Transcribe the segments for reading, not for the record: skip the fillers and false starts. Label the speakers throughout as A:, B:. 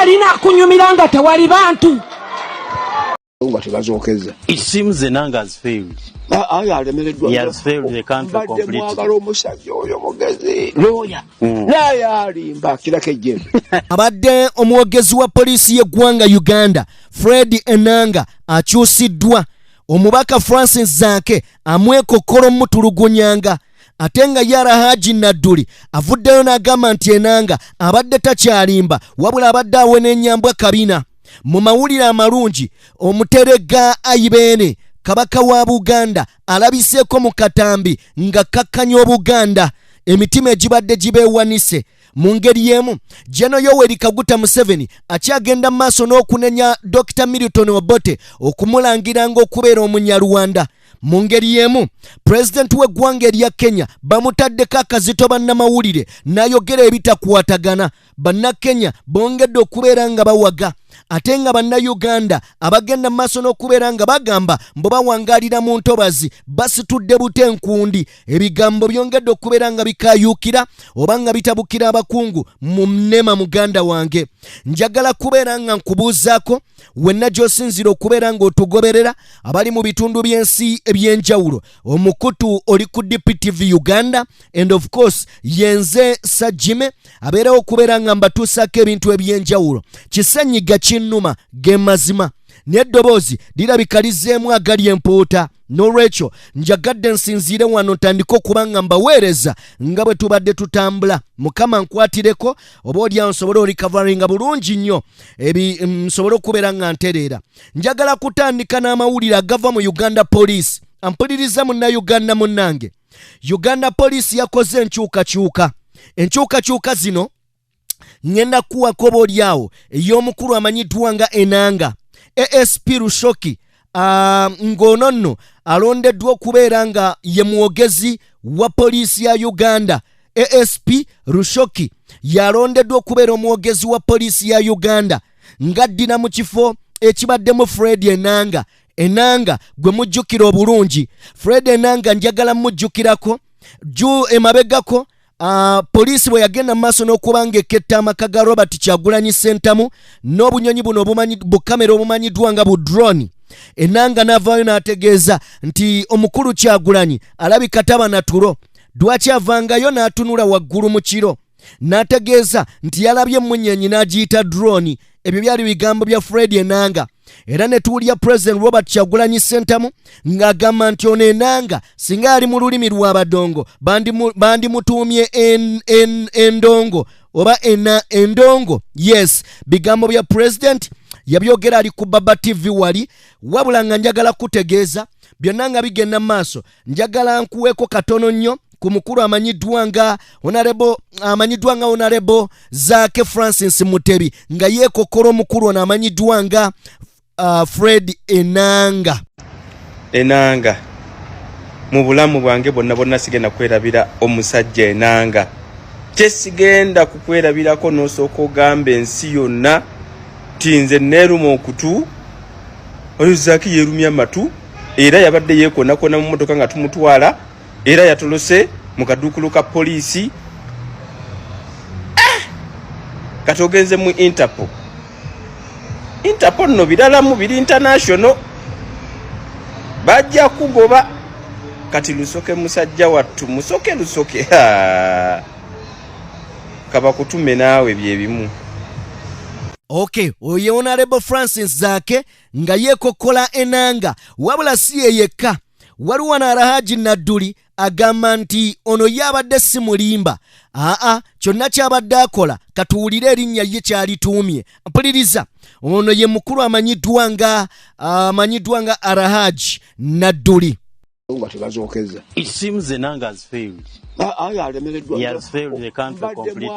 A: alina akunyumira nga tewali bantu.
B: It seems the Nanga has failed. He has failed the country completely.
C: Abadde omwogezi wa poliisi y'eggwanga Uganda Fred Enanga akyusiddwa. Omubaka Francis Zaake amwekokkolo mutulugunyanga. Ate nga Yara Haji Nadduli avuddeyo n'agamba nti Enanga abadde takyalimba wabula abadde awena ennyambwa kabina. Mu mawulire amalungi omuterega Ayibene kabaka wa Buganda alabiseeko mu katambi nga kakkanya Obuganda emitima egibadde gibeewanise. Mu ngeri y'emu General Yoweri Kaguta Museveni akyagenda mu maaso n'okunenya Dr. Milton Obote okumulangira ng'okubeera omunyarwanda. Mu ngeri y'emu President w'eggwanga erya Kenya bamutaddeko akazito bannamawulire n'ayogera ebitakwatagana. Bannakenya bongedde okubeera nga bawaga. Ate nga bannayuganda abagenda mu maaso n'okubeera nga bagamba mbo bawangaalira mu ntobazi basitudde bute nkundi. Ebigambo byongedde okubeera nga bikaayuukira oba nga bitabukira abakungu mu nnema muganda wange. Njagala kubeera nga nkubuuzaako wenna gy'osinzira okubeera ng'otugoberera abali mu bitundu by'ensi eby'enjawulo. Omukutu oli ku DPTV Uganda and of course yenze Sajime abeerawo okubeera nga mbatuusaako ebintu eby'enjawulo. Kisenyiga kinnuma ge mazima n'eddoboozi lirabika lizzeemu agali empuuta. N'olwekyo njagadde nsinziire wano ntandika okuba nga mbaweereza nga bwe tubadde tutambula. Mukama nkwatireko oba olyawo nsobole olikavaringa bulungi nnyo nsobole okubeera nga ntereera. Njagala kutandika n'amawulire agava mu Uganda Police. Ampuliriza munnayuganda munnange. Uganda Police yakoze enkyukakyuka zino ngenda kuwako oba olyawo ey'omukulu amanyiddwa nga Enanga ASP Rushoki ng'ono nno alondeddwa okubeera nga ye mwogezi wa poliisi ya Uganda. ASP Rushoki yalondeddwa okubeera omwogezi wa poliisi ya Uganda ng'addira mu kifo ekibaddemu Fred Enanga. Enanga gwe mujjukira obulungi. Fred Enanga njagala mujjukirako emabegako poliisi bwe yagenda maaso n'okuba ng'eketta amaka ga Robert Kyagulanyi Ssentamu n'obunyonyi buno bukamera obumanyiddwa nga bu drone. Enanga n'avaayo n'ategeeza nti omukulu Kyagulanyi alabika taba na tulo. Dwaki avangayo n'atunula waggulu mu kiro n'ategeeza nti yalabye emmunyeenyi n'agiyita drone. Ebyo byali bigambo bya Fred Enanga. Era ne tuwulya President Robert Kyagulanyi Ssentamu ng'agamba nti ono Enanga singa ali mu lulimi lw'Abadongo bandimutuumye endongo oba endongo. Yes, bigambo bya President yabyogera ali ku Baba TV wali. Wabula nga njagala kutegeeza byonna nga bigenda mu maaso njagala nkuweeko katono nnyo ku mukulu amanyiddwa nga Honorable Zaake Francis Mutebi nga yeekokkola omukulu ono amanyiddwa nga Fred Enanga.
D: Enanga mu bulamu bwange bonna sigenda kwerabira omusajja Enanga. Kyesigenda kukwerabirako n'osooka ogamba ensi yonna tinze neeruma okutu oyo Zaake yeerumya amatu era yabadde yeekonakona mu mmotoka nga tumutwala era yatolose mu kaduukulu ka poliisi. Katogenze mu Interpol nno biralamu biri international bajja kugoba kati Lusoke musajja wattu Lusoke kaba kutume naawe byebimu.
C: Okay, oyo Honorable Francis Zaake nga yeekokkola Enanga. Wabula si ye yekka, waliwo na Haji Nadduli agamba nti ono yabadde si mulimba. Kyonna kyabadde akola katuwulire erinnya lye kyalituumye. Mpuliriza, ono ye mukulu amanyiddwa nga Haji Nadduli.
B: It seems the Nanga has failed. He has failed the country completely.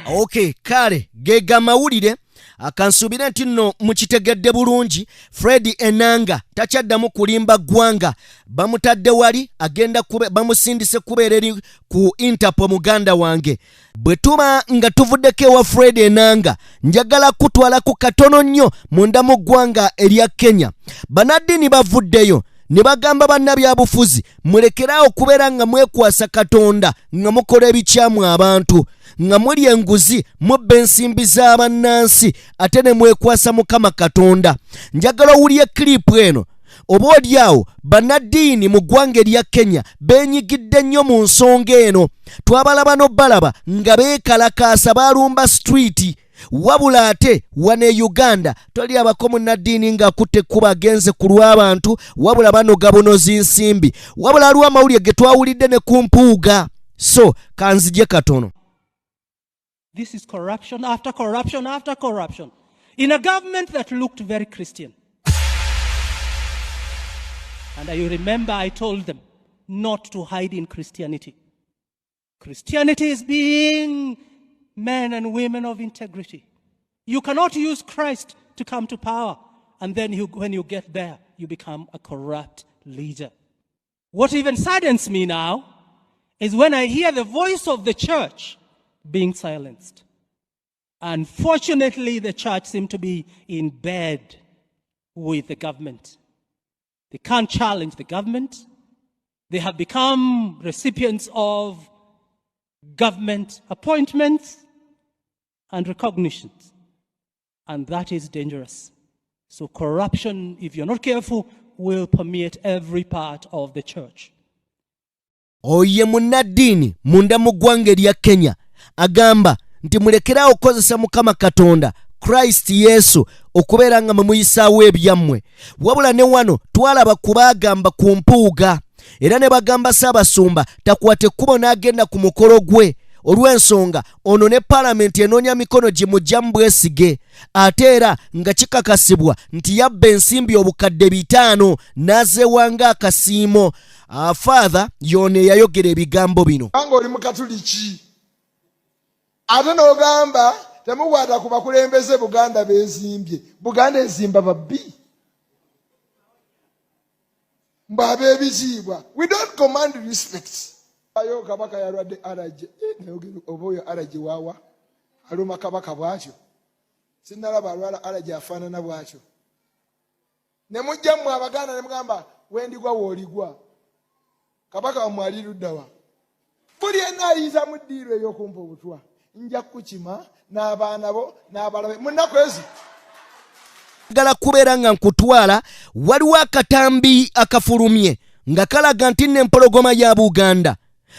C: Okay, kale gega mawulire Akansubira nti nno mukitegedde bulungi Fred Enanga takyaddamu kulimba ggwanga bamutadde wali agenda bamusindise kubeera eri ku Interpol muganda wange bwe tuba nga tuvuddeko ewa Fred Enanga njagala kutwala ku katono nnyo munda mu ggwanga erya Kenya banaddiini bavuddeyo ne bagamba bannabyabufuzi mulekeraawo kubeera nga mwekwasa Katonda nga mukola ebikyamu abantu nga muli enguzi mubba ensimbi z'abannansi ate ne mwekwasa Mukama Katonda. Njagala owulye kiripu eno oba olyawo bannaddiini mu ggwanga erya Kenya beenyigidde nnyo mu nsonga eno twabalaba n'obbalaba nga beekalakaasa baalumba street wabula ate wane Uganda toli abako munnaddiini ng'akutte ekkuba agenze ku lw'abantu wabula banoga bunozi nsimbi wabula aliwo amawulire ge twawulidde ne ku mpuuga so kanzije katono.
E: This is corruption after corruption after corruption in a government that looked very Christian. And you remember I told them not to hide in Christianity. Christianity is being men and women of integrity. You cannot use Christ to come to power and then when you get there, you become a corrupt leader. What even saddens me now is when I hear the voice of the church being silenced. Unfortunately, the church seems to be in bed with the government. They can't challenge the government. They have become recipients of government appointments and recognitions. And that is dangerous. So corruption, if you're not careful, will permeate every part of the church.
C: Oye munnaddiini munda mu ggwanga erya Kenya agamba nti mulekeraawo okukozesa Mukama Katonda Christ Yesu okubeera nga muyisaawo ebyammwe wabula ne wano twalaba kubaagamba ku mpuuga era ne bagamba Ssaabasumba takwate ekkubo n'agenda ku mukolo gwe olw'ensonga ono ne Paalamenti enoonya mikono gye mujjamu bwesige ate era nga kikakasibwa nti yabba ensimbi obukadde 5 n'azeewanga akasiimo. Father yone yayogera ebigambo bino.
F: Anga oli mukatuliki ate n'ogamba temukwata ku bakulembeze Buganda beezimbye. Buganda ezimba babbi mbabe ebitiibwa. We don't command respect. Ayo kabaka yalwadde alaje oboyo alaje wawa aluma kabaka bwatyo sinalaba alwala alaje afaanana bwatyo ne mujjamu Abaganda ne mugamba wendigwa woligwa kabaka wamwali luddawa buli yenna ayinza mu ddiiro ey'okumpa obutwa nja kukima n'abaana bo n'abalabe mu nnaku ezi
C: gala kubeera nga nkutwala waliwo akatambi akafulumye nga kalaga nti n'empologoma ya Buganda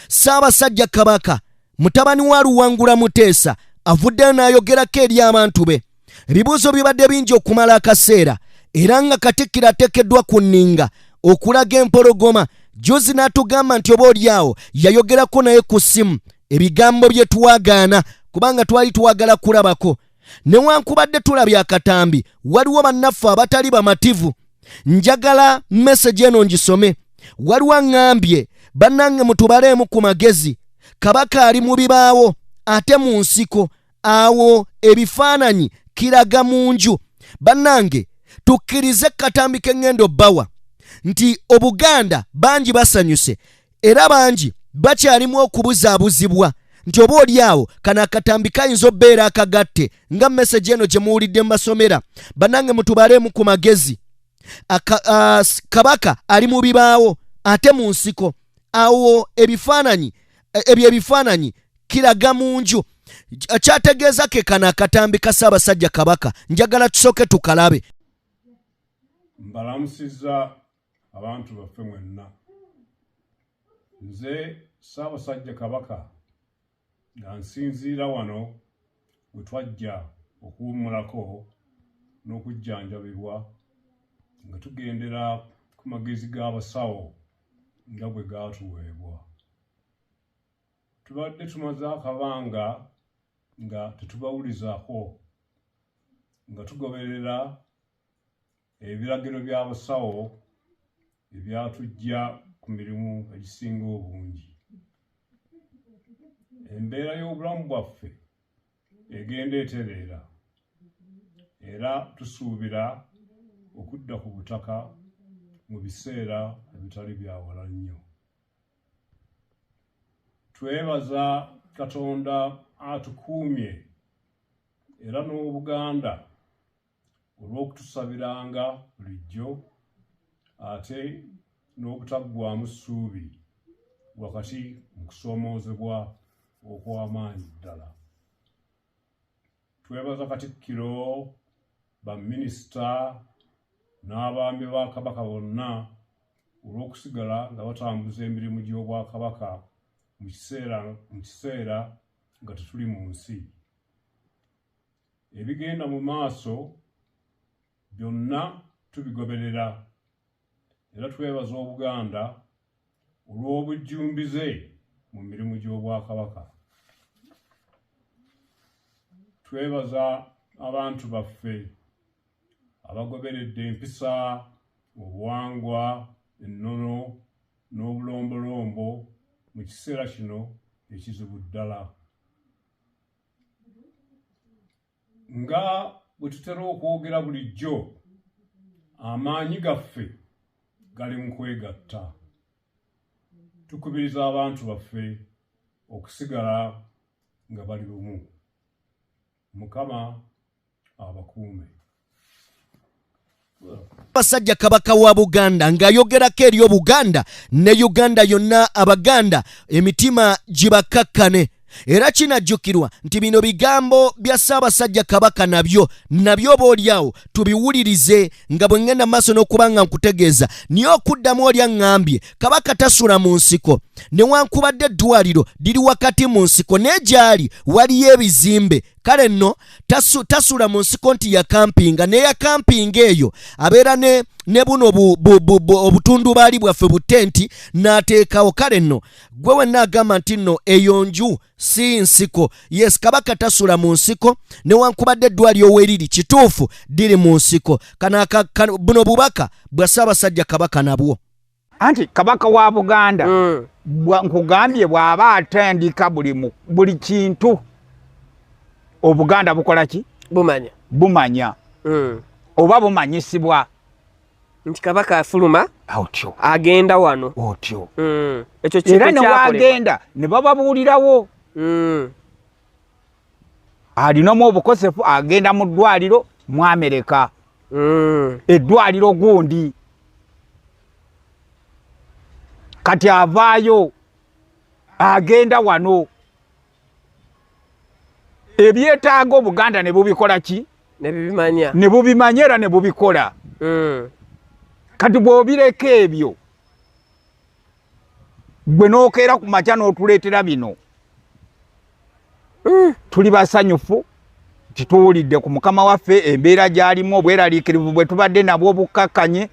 C: Ssaabasajja Kabaka mutabani wa Luwangula Muteesa avuddeyo n'ayogerako eri abantu be ebibuuzo bibadde bingi okumala akaseera era nga Katikkiro ateekeddwa ku nninga okulaga empologoma. Jozi n'atugamba nti oba olyawo yayogerako naye ku ssimu ebigambo bye twagaana kubanga twali twagala kulabako newankubadde tulabye akatambi waliwo bannaffe abatali bamativu. Njagala message eno ngisome. Waliwo aŋŋambye bannange mutubaleemu ku magezi kabaka ali mu bibaawo ate mu nsiko awo ebifaananyi kiraga mu nju. Bannange tukkirize katambi k'eŋŋendo bbawa nti Obuganda bangi basanyuse era bangi bakyalimu okubuzaabuzibwa nti oba olyawo kana akatambi kayinza obbeera akagatte nga message eno gye muwulidde mbasomera. Bannange mutubaleemu ku magezi kabaka ali mu bibaawo ate mu nsiko awo ebifaananyi kiraga mu nju. Kyategeeza ke kana akatambi ka Ssaabasajja Kabaka. Njagala tusooke tukalabe.
G: Mbalamusizza abantu baffe mwenna. Nze Ssaabasajja Kabaka nga nsinziira wano we twajja okuwummulako n'okujjanjabibwa nga tugendera ku magezi g'abasawo nga bwe gaatuweebwa. Tubadde tumaze akabanga nga tetubawulizaako nga tugoberera ebiragiro by'abasawo ebyatujja ku mirimu egisinga obungi. Embeera y'obulamu bwaffe egenda etereera era tusuubira okudda ku butaka mu biseera ebitali byawala nnyo. Twebaza Katonda atukuumye era n'Obuganda olw'okutusabiranga bulijjo ate n'obutaggwaamu ssuubi wakati mu kusoomoozebwa okw'amaanyi ddala. Twebaza Katikkiro, baminisita n'abaami ba Kabaka bonna olw'okusigala nga batambuza emirimu gy'Obwakabaka mu kiseera nga tetuli mu nsi. Ebigenda mu maaso byonna tubigoberera era twebaza Obuganda olw'obujjumbize mu mirimu gy'Obwakabaka. Twebaza abantu baffe abagoberedde empisa, obuwangwa, ennono n'obulombolombo mu kiseera kino ekizibu ddala. Nga bwe tutera okwogera bulijjo, amaanyi gaffe gali mu kwegatta. Tukubiriza abantu baffe okusigala nga bali lumu. Mukama abakuume.
C: Basajja Kabaka wa Buganda ng'ayogerako eri Obuganda ne Uganda yonna Abaganda emitima gibakakkane. Era kinajjukirwa nti bino bigambo bya Ssaabasajja Kabaka nabyo boolyawo tubiwulirize nga bwe ngenda maaso n'okuba nga nkutegeeza. Niye okuddamu oli aŋŋambye Kabaka tasula mu nsiko newankubadde eddwaliro liri wakati mu nsiko naye gy'ali waliyo ebizimbe. Kale nno tasula mu nsiko nti yakampinga, ne yakampinga eyo abeera ne buno obutundubaali bwaffe butenti n'ateekawo. Kale nno gwe wenna agamba nti nno eyo nju si nsiko. Yes, Kabaka tasula mu nsiko newankubadde eddwaliro weeriri kituufu liri mu nsiko. Buno bubaka bwa Ssaabasajja Kabaka nabwo.
H: Anti Kabaka wa Buganda nkugambye bw'aba atandika buli kintu Obuganda bukola ki? Bumanya. Oba bumanyisibwa
A: nti Kabaka afuluma
H: otyo
A: agenda wano
H: otyo.
A: Ekyo kintu
H: era ne wagenda ne bababuulirawo alinamu obukosefu agenda mu ddwaliro mu Amerika, eddwaliro gundi kati avaayo agenda wano. Ebyetaaga Obuganda ne bubikola ki? Ne bubimanya era ne bubikola. Kati bw'obireka ebyo gwe n'okeera ku makya n'otuleetera bino, tuli basanyufu tituwulidde ku Mukama waffe embeera gy'alimu, obweraliikirivu bwe tubadde nabwo bukakkanye,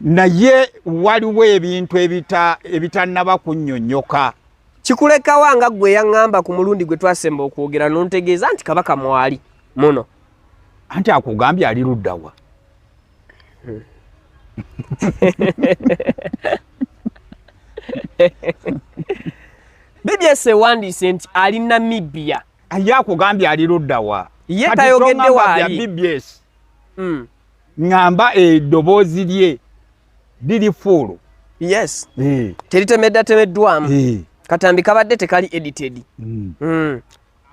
H: naye waliwo ebintu ebitannaba kunnyonnyoka.
A: Kikulekawo nga gwe yaŋŋamba ku mulundi gwe twasemba okwogera n'ontegeeza nti Kabaka mwali muno.
H: Anti akugambye ali luddawa?
A: BBS ewandiise nti ali Namibia.
H: Ye akugambye ali luddawa?
A: Ye tayogedde waali.
H: BBS ngamba eddoboozi lye liri fuulu.
A: Yes. Teritemeddwamu. Katambi kabadde tekali edited.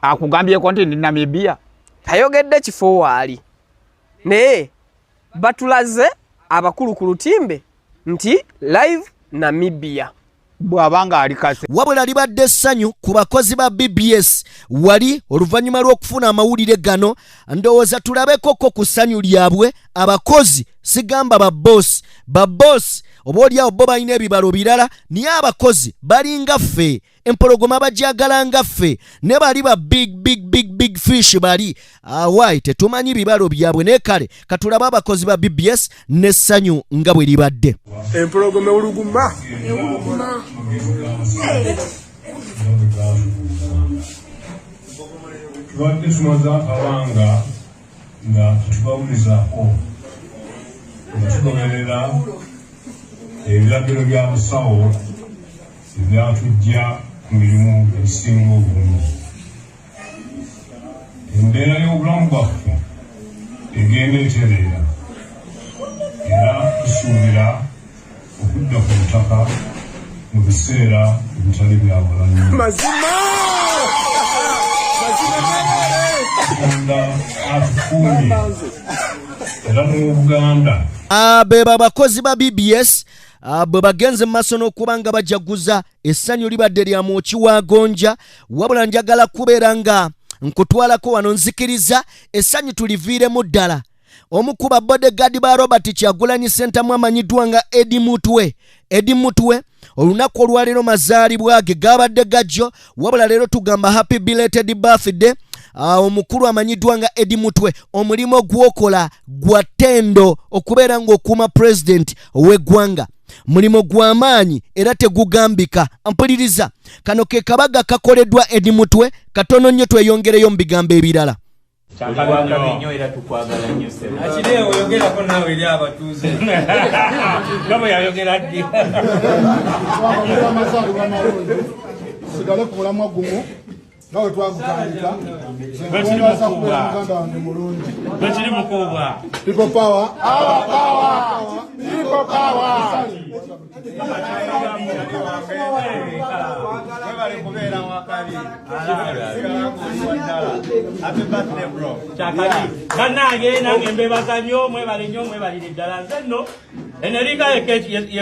H: Akugambyeko nti ndi Namibia?
A: Tayogedde kifo waali. Naye batulaze abakulu ku lutimbe nti live Namibia.
H: Bw'abanga ali kase.
C: Wabula libadde essanyu ku bakozi ba BBS wali oluvannyuma lw'okufuna amawulire gano. Ndowooza tulabeko ku ssanyu lyabwe abakozi, sigamba babbosi oboolyawo bo balina ebibalo birala, niye abakozi balinga ffe, empologoma bajagala nga ffe, ne bali ba big fish bali awai tetumanyi bibalo byabwe. Ne kale katulaba abakozi ba BBS n'essanyu nga bwe libadde.
F: Empologoma oluguma
G: tubadde tumaze akabanga nga tubawulizaako nga tugoberera ebiragiro by'abasawo ebyatujja ku mirimu ebisinga obulungi. Embeera y'obulamu bwaffe egenda etereera era tusuubira okudda ku butaka mu biseera ebitali bya walanyi. Mazima atukuumye era n'Obuganda.
C: Beba abakozi ba BBS bwe bagenze mu maaso n'okuba nga bajaguza essanyu libadde lya Mwoki wa Gonja, wabula njagala kubeera nga nkutwalako wano nzikiriza essanyu tuliviiremu ddala. Omu ku ba bodyguard ba Robert Kyagulanyi Ssentamu amanyiddwa nga Eddie Mutwe olunaku olwaleero mazaalibwa ge gabadde gajjo, wabula leero tugamba happy belated birthday. Omukulu amanyiddwa nga Eddie Mutwe, omulimo gwokola gwa ttendo okubeera ng'okuuma president ow'eggwanga, mulimo gw'amaanyi era tegugambika. Mpuliriza, kano ke kabaga kakoleddwa Eddie Mutwe, katono nnyo tweyongereyo mu bigambo ebirala.
I: Atidde oyogerako naawe eri abatuuze gabo yayogera ddi
F: sigale ku mulamwa gumu nawe twagutandika nkubaza kubeera muganda wange mulungi.
I: Bekiri mukuuba
F: People power. People power.
I: Bannange nange mbebaza nnyo mwebale ddala. Nze nno eneriga ye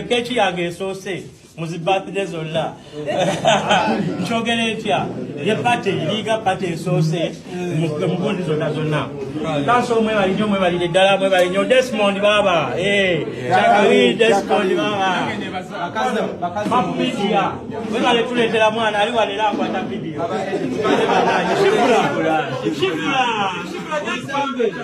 I: keeki yange esoose muzi birthday zonna. Nkyogera etya ye pate liga pate esoose mugundi zonna. Tanso mwebale ddala mwebale nnyo. Desmond baba Chakali Desmond baba Mapumidia mwebale tuleetera mwana ali wanera akwata video. Shifura Desmond.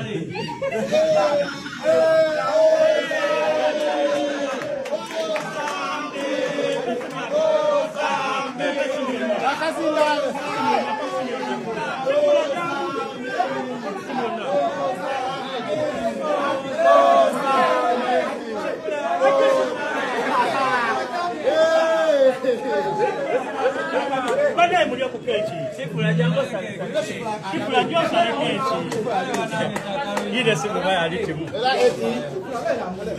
I: Bana mulio ku kechi sifula jango sana sifula josa kechi ile siku baya alitimu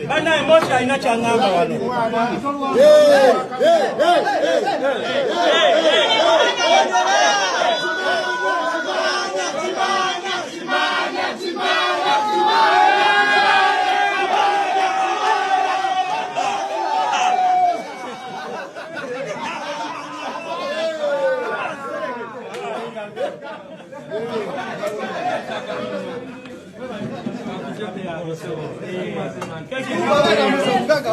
I: bana emotion ina changamba wano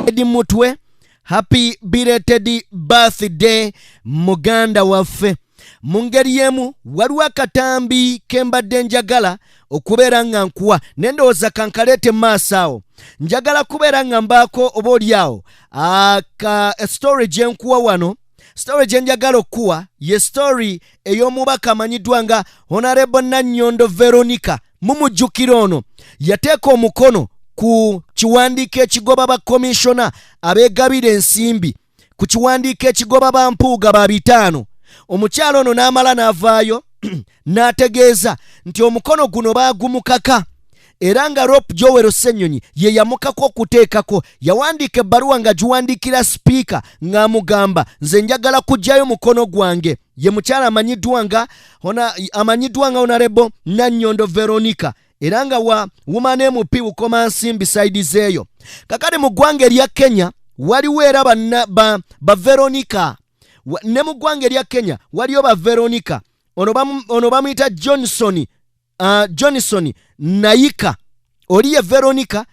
C: Eddie Mutwe, happy belated birthday muganda waffe. Mu ngeri yemu waliwo akatambi kembadde njagala okubeera nga nkuwa nendowooza kankaleete maaso awo. Njagala kubeera nga mbaako oba oliawo story gye nkuwa wano. Story gye njagala okuwa ye story ey'omubaka amanyiddwa nga Honorable Nannyondo Veronica. Mumujjukira ono yateeka omukono ku kiwandiiko ekigoba ba komishona abeegabira ensimbi, ku kiwandiiko ekigoba ba mpuuga ba 5. Omukyalo ono n'amala n'avaayo n'ategeeza nti omukono guno baagumukaka era nga Rope Joel Ssenyonyi ye yamukako okuteekako. Yawandiika ebbaluwa nga giwandiikira sipiika ng'amugamba nze njagala kuggyayo mukono gwange. Ye mukyala amanyiddwa nga Honorable Nannyondo Veronica era nga wa woman MP Bukomansimbi side zeeyo. Kakati mu ggwanga erya Kenya waliwo era ba Veronica, ne mu ggwanga erya Kenya waliyo ba Veronica. Ono bamuyita Johnson Nayika. Oli ye Veronica,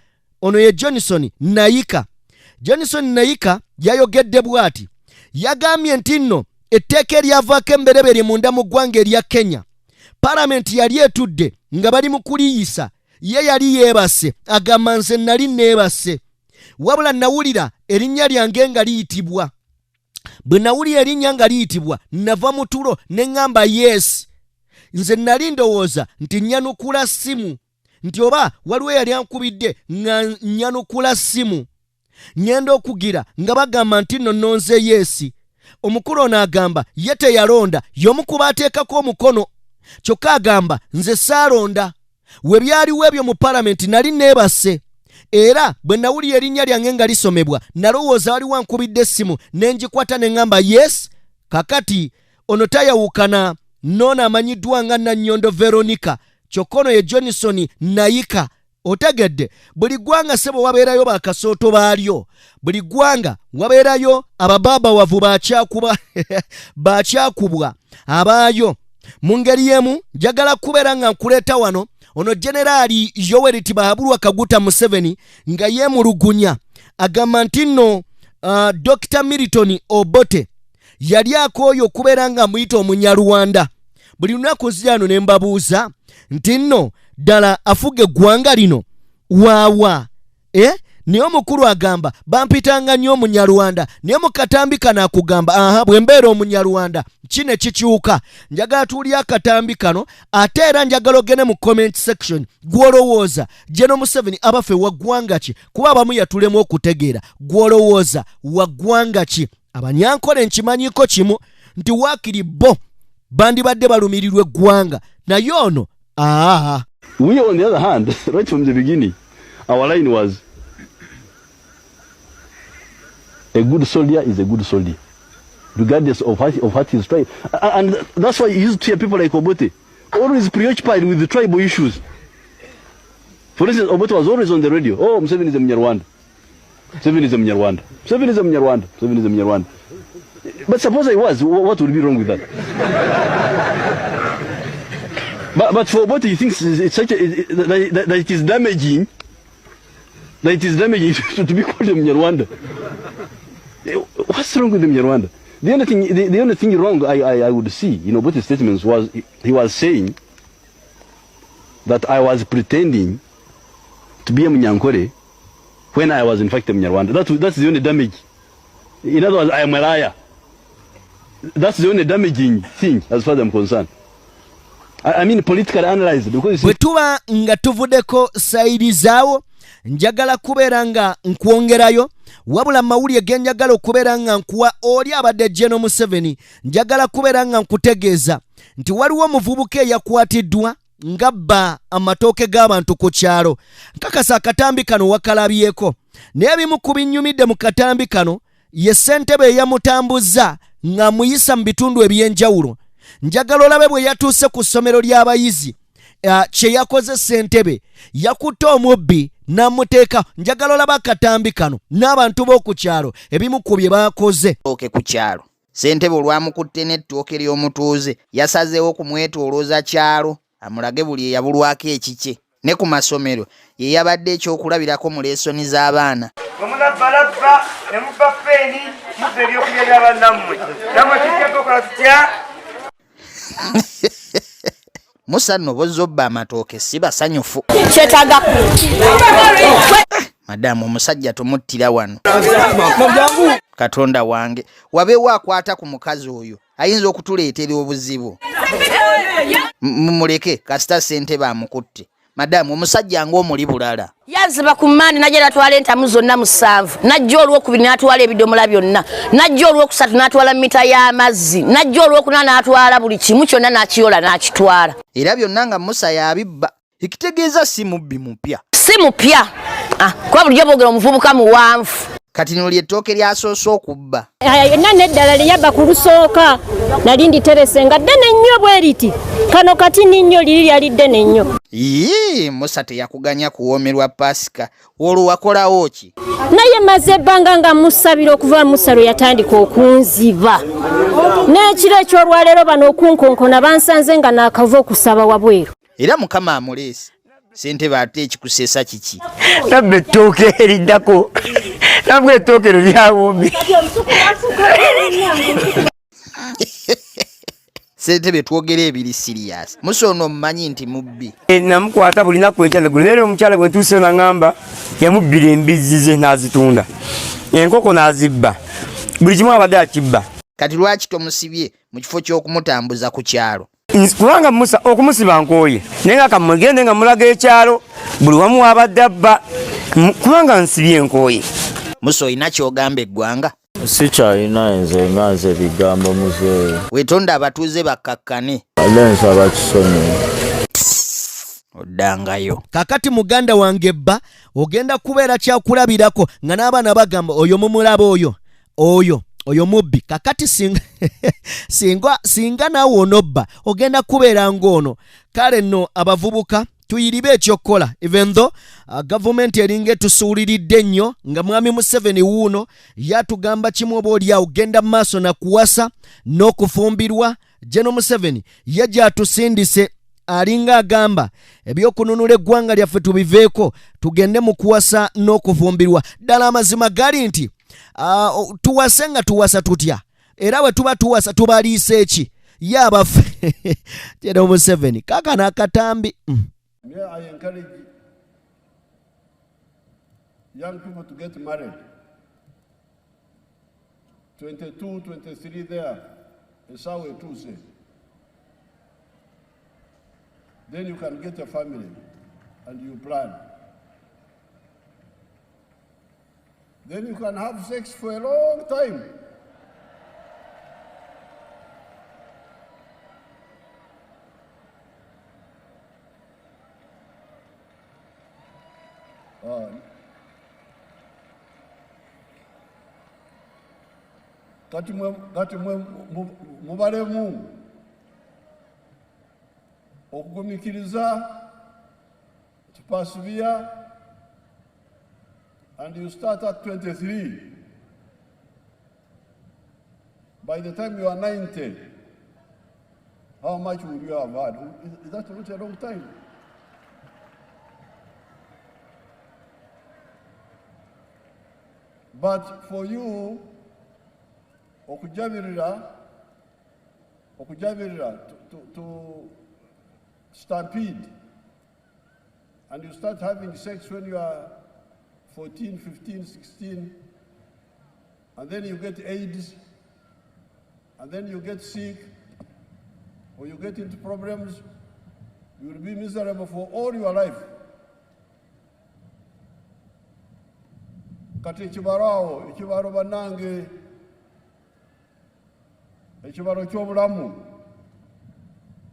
C: ono ye Johnson Nayika. Johnson Nayika yayogedde bw'ati, yagambye nti nno etteeka eryavaako emberebere munda mu ggwanga erya Kenya, Palamenti yali etudde nga bali mu kuliyisa, ye yali yeebase, agamba nze nali neebase, wabula nawulira erinnya lyange nga liyitibwa. Bwe nawulira erinnya nga liyitibwa nava mu tulo ne ŋŋamba yes. Nze nali ndowooza nti nnyanukula ssimu, nti oba waliwo yali ankubidde nga nnyanukula ssimu. Ngenda okugira nga bagamba nti nno nonze yeesi. Omukulu ono agamba ye teyalonda, y'omu ku baateekako omukono. Kyokka agamba nze saalonda. we byaliwo ebyo mu palamenti nali neebase era bwe nawulira erinnya lyange nga lisomebwa nalowooza waliwo ankubidde essimu ne ngikwata ne ŋŋamba yes kakati ono tayawukana nono amanyiddwa nga Nannyondo Veronica kyokka ono ye Johnson Nayika. Otegedde buli ggwanga sebo wabeerayo bakasooto baalyo, buli ggwanga wabeerayo ababaaba wavu bakyakubwa abaayo. Mu ngeri y'emu njagala kubeera nga nkuleeta wano ono Generaali Yoweri Tibahabulwa Kaguta Museveni nga yeemulugunya agamba nti nno Dr. Milton Obote yali akooye okubeera nga muyita Omunyarwanda. Buli lunaku nzijano ne mbabuuza nti nno ddala afuga eggwanga lino waawa naye omukulu agamba bampitanga nnyo Omunyarwanda naye mu katambi kano akugamba aha bwe mbeera Omunyarwanda kine kikyuka. Njagala tuulye akatambi kano ate era njagala ogende mu comment section gw'olowooza General Museveni abafe wa ggwanga ki kuba abamu yatulemu okutegeera gw'olowooza wa ggwanga ki. Abanyankole nkimanyiiko kimu nti waakiri bo bandibadde balumirirwa eggwanga naye ono
J: We, on the other hand, right from the beginning, our line was a good soldier is a good soldier, regardless of what his tribe. And that's why you used to hear people like Obote always preoccupied with the tribal issues. For instance, Obote was always on the radio. Oh, Museveni is a Mnyarwanda. Museveni is a Mnyarwanda. Museveni is a Mnyarwanda. Museveni is a Mnyarwanda. But suppose I was, what would be wrong with that? But for Obote, he thinks it's such that it is damaging. That it is damaging to be called a Mnyarwanda. What's wrong with the Mnyarwanda? The only thing wrong I would see in Obote's statements was he was saying that I was pretending to be a Mnyankore when I was in fact a Mnyarwanda. That's the only damage. In other words, I am a liar. That's the only damaging thing as far as I'm concerned. I mean politically analyzed because
C: bwe tuba nga tuvuddeko sayidi zaawo njagala kubeera nga nkwongerayo wabula mawulire ge njagala okubeera nga nkuwa oli abadde General Museveni njagala kubeera nga nkutegeeza nti waliwo omuvubuka eyakwatiddwa ngabba amatooke g'abantu ku kyalo. Nkakasa akatambi kano wakalabyeko n'ebimu ku binnyumidde mu katambi kano ye ssentebe eyamutambuzza nga muyisa mu bitundu eby'enjawulo. Njagala olabe bwe yatuuse ku ssomero ly'abayizi kye yakoze ssentebe yakutte omubbi n'amuteeka. Njagala olaba akatambi kano n'abantu b'oku kyalo ebimu ku bye baakoze.
K: Ku kyalo ssentebe olwamukutte n'ettooke ly'omutuuze yasazeewo kumwetoolooza kyalo amulage buli eyabulwako ekikye. Ne ku masomero ye yabadde ekyokulabirako mu leesoni z'abaana.
L: Omulabbalabba ne mubba ffeeni mudde ebyokulya by'abannammwe namwe kijjako kola tutya.
K: Musa nno bozobba amatooke si basanyufu.
M: Kyetaaga
K: madamu omusajja tumuttira wano. Katonda wange wabeewo akwata ku mukazi oyo ayinza okutuleetera obuzibu. Mumuleke kasita ssentebe amukutte. Madamu omusajja ng'omuli bulala.
M: Yanziba ku mmandi najja natwala entamu zonna 7. Najja olwokubiri n'atwala ebidomola byonna. Najja olwokusatu n'atwala mita y'amazzi. Najja olwokuna n'atwala buli kimu kyonna n'akiyola n'akitwala.
K: Era byonna nga Musa yabibba. Ekitegeeza si mubbi mupya.
M: Si mupya. Kuba bulijjo boogera omuvubuka muwanvu.
K: Kati nno ly'ettooke lyasoose okubba.
N: Yonna n'eddala lye yabba ku lusooka nali nditerese nga ddene nnyo bwe riti. Kano kati ninnyo liri lyali ddene nnyo.
K: Musa teyakuganya kuwoomerwa Pasika. Olwo wakolawo ki?
N: Naye maze ebbanga nga musabira okuva Musa lwe yatandika okunziba. N'ekiro eky'olwaleero bano okunkonkona bansanze nga naakava okusaba wabweru.
K: Era Mukama amuleese. Ssentebe ate ekikuseesa kiki?
L: Nabbe ettooke eriddako. Nabwe ettooke lyo lyawombi.
K: Ssentebe twogera ebiri sirias. Musa ono omumanyi nti mubbi.
L: Namukwata buli nnaku ekyala guli leero omukyala bwe ntuuse n'aŋŋamba yamubbira embizzi ze n'azitunda. Enkoko n'azibba. Buli kimu abadde akibba.
K: Kati lwaki tomusibye mu kifo ky'okumutambuza ku kyalo?
L: Kubanga Musa okumusiba nkooye naye nga kamugende nga mulaga ekyalo buli wamu wabadde abba kubanga nsibye nkooye.
K: Musa olina ky'ogamba eggwanga?
B: Sikyalina nze bigambo muzeeyo.
K: Wetonda abatuuze bakkakkane.
B: Nsaba kisonyiwo.
K: oddangayo.
C: Kakati muganda wange bba ogenda kubeera kyakulabirako nga n'abaana bagamba oyo mumulaba oyo mubbi. Kakati singa naawe onobba ogenda kubeera ng'ono. Kale nno abavubuka tuyiribe ekyokukola, even though gavumenti eringa etusuuliridde nnyo nga mwami Museveni wuuno yatugamba kimu oba oliawo genda mu maaso na kuwasa n'okufumbirwa. General Museveni ye gyatusindise alinga agamba ebyokununula eggwanga lyaffe tubiveeko tugende mu kuwasa n'okufumbirwa. Ddala amazima gali nti tuwase nga tuwasa tutya, era bwe tuba tuwasa tubaliisa eki ye abaffe. General Museveni kaakano akatambi.
O: I encourage young people to get married. 22, 23 there, is how we do say. Then you can get a family and you plan. Then you can have sex for a long time. Kati mubalemu okugumikiriza to persevere, and you start at 23. By the time you are 90, how much would you have had? Is that not a long time? But for you, okujabirira to stampede, and you start having sex when you are 14, 15, 16, and then you get AIDS, and then you get sick, or you get into problems, you will be miserable for all your life. Kati ekibaro bannange, ekibaro ky'obulamu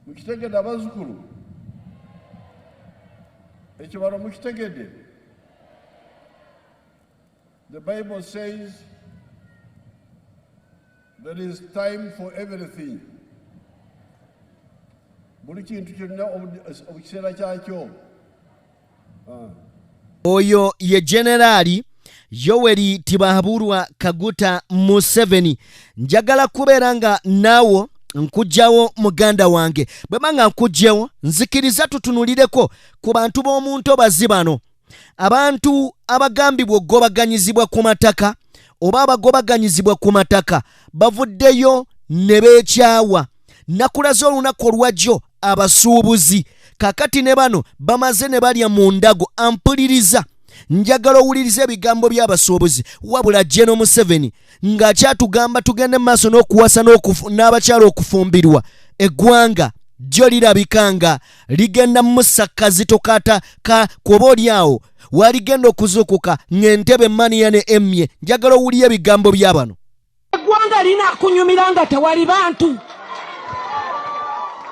O: mukitegedde abazzukulu, ekibaro mukitegedde. The Bible says there is time for everything. Buli kintu kirina obukiseera kyakyo.
C: Oyo ye generali Yoweri Tibahaburwa Kaguta Museveni. Njagala kubeera nga naawo nkujjawo muganda wange. Bwemanga nkujjewo nzikiriza tutunulireko ku bantu b'omuntu bazibano. Abantu abagambibwa ogobaganyizibwa ku mataka oba abagobaganyizibwa ku mataka bavuddeyo ne beekyawa. Nakulaze olunaku olwajjo abasuubuzi. Kakati ne bano bamaze ne balya mu ndago. Ampuliriza. Njagala owuliriza ebigambo by'abasuubuzi wabula General Museveni ng'akyatugamba tugende mu maaso n'okuwasa n'abakyala okufumbirwa. Eggwanga jjo lirabikanga ligenda musakazi tokaata ka kuba olyawo waligenda okuzuukuka ng'entebe maniya ne emmye. Njagala owulira ebigambo by'abano.
P: Eggwanga lina kunyumira nga tewali bantu.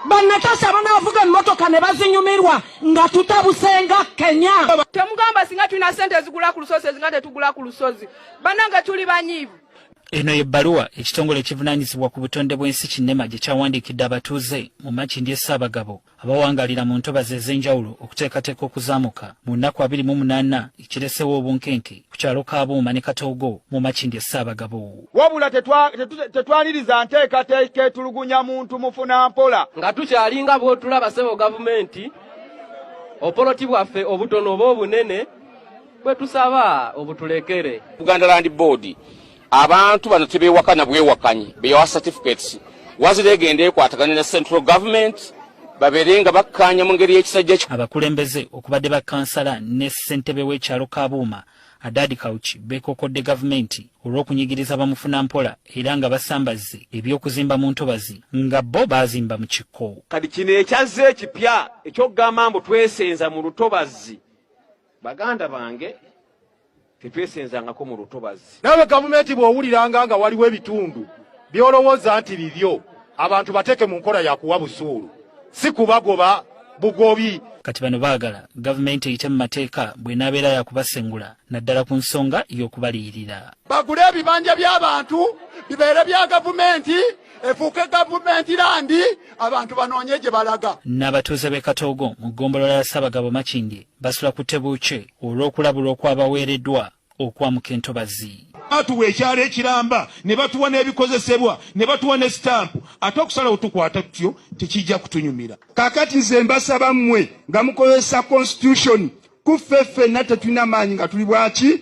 P: Banatasha banavuga emmotoka ne bazinyumirwa nga tutabusenga Kenya.
Q: Temugamba singa tulina sente ezigula ku lusozi ezinga tetugula ku lusozi. Bannange tuli banyiivu.
R: Eno ebbaluwa ekitongole ekivunaanyizibwa ku butonde bw'ensi Kinema gye kyawandiikidde abatuuze mu Makindye Ssaabagabo abawangalira mu ntobazi ez'enjawulo okuteekateeka okuzaamuka mu nnaku 28 ekiresewo obunkenke ku kyalo Kabuuma ne Katogo mu Makindye Ssaabagabo.
H: Wabula tetwaniriza nteekateeka etulugunya muntu mufuna mpola.
S: Nga tukyalinga bw'otulaba ssebo gavumenti opoloti bwaffe obutono oba obunene bwe tusaba obutulekere.
T: Buganda Land Board abantu bano tebeewakana bwewakanye beyawa certificates waziregende ekwatagana ne central government baberenga bakkanya mu ngeri y'ekisajja.
R: Abakulembeze okubadde ba kansala ne ssentebe w'ekyalo Kabuuma Adadi Kauchi beekokodde gavumenti olw'okunyigiriza bamufuna mpola era nga basambaze eby'okuzimba mu ntobazi nga bo baazimba mu kikko.
U: Kati kino ekyazze ekipya ekyokugamba mbu twesenza mu lutobazi baganda bange tetwesenzangako mu lutobazi.
V: Nawe gavumenti bw'owuliranga nga waliwo ebitundu by'olowooza nti bibyo abantu bateeke mu nkola ya kuwa busuulu si kubagoba bugobi.
R: Kati bano baagala gavumenti eyite mu mateeka bw'enaabeera yakubasengula naddala ku nsonga y'okubaliyirira.
V: Bagule ebibanja by'abantu bibeere bya gavumenti, efuuke gavumenti landi, abantu banoonye gye balaga.
R: N'abatuuze b'e Katoogo mu ggombolola ya Ssaabagabo Makindye basula ku Tebuuche olw'okulabula okwabaweereddwa okwamuka entobazi.
V: Batuwa ekyalo ekiramba ne batuwa n'ebikozesebwa ne batuwa ne stampu ate okusalawo tukwata tutyo tekijja kutunyumira. Kaakati nze mbasaba mmwe nga mukozesa constitution kuffe ffenna tetulina maanyi nga tuli bwaki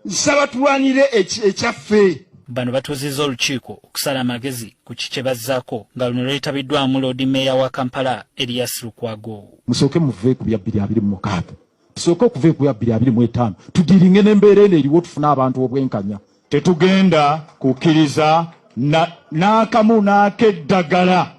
V: nsaba tulwanire ekyaffe.
R: Bano batuuzizza olukiiko okusala amagezi ku kiki bazzaako nga luno lwetabiddwamu Loodi Meeya wa Kampala Erias Lukwago.
V: Musooke muve ku bya 2026. Tusooke okuva ku bya 2025 tudiringe n'embeera eno eriwo tufuna abantu obwenkanya. Tetugenda kukkiriza n'akamu n'akeddagala